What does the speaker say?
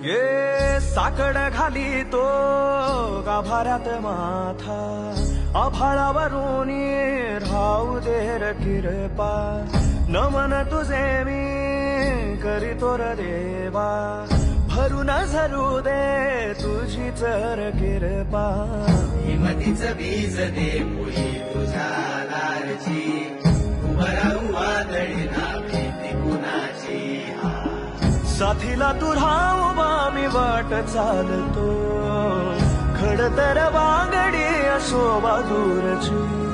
ये साकड घाली तो गाभाऱ्यात माथा आभाळावरून राहू दे र किरपा नमन तुझे मी करीतो र देवा भरून झरू दे तुझी चर किरपा हिमतीच बीज दे पुढे तुझ्या लारची उभरा वादळी ना भीती कुणाची साथीला तू राहू मी वाट चालतो खडतर वांगडी असो बाजूरची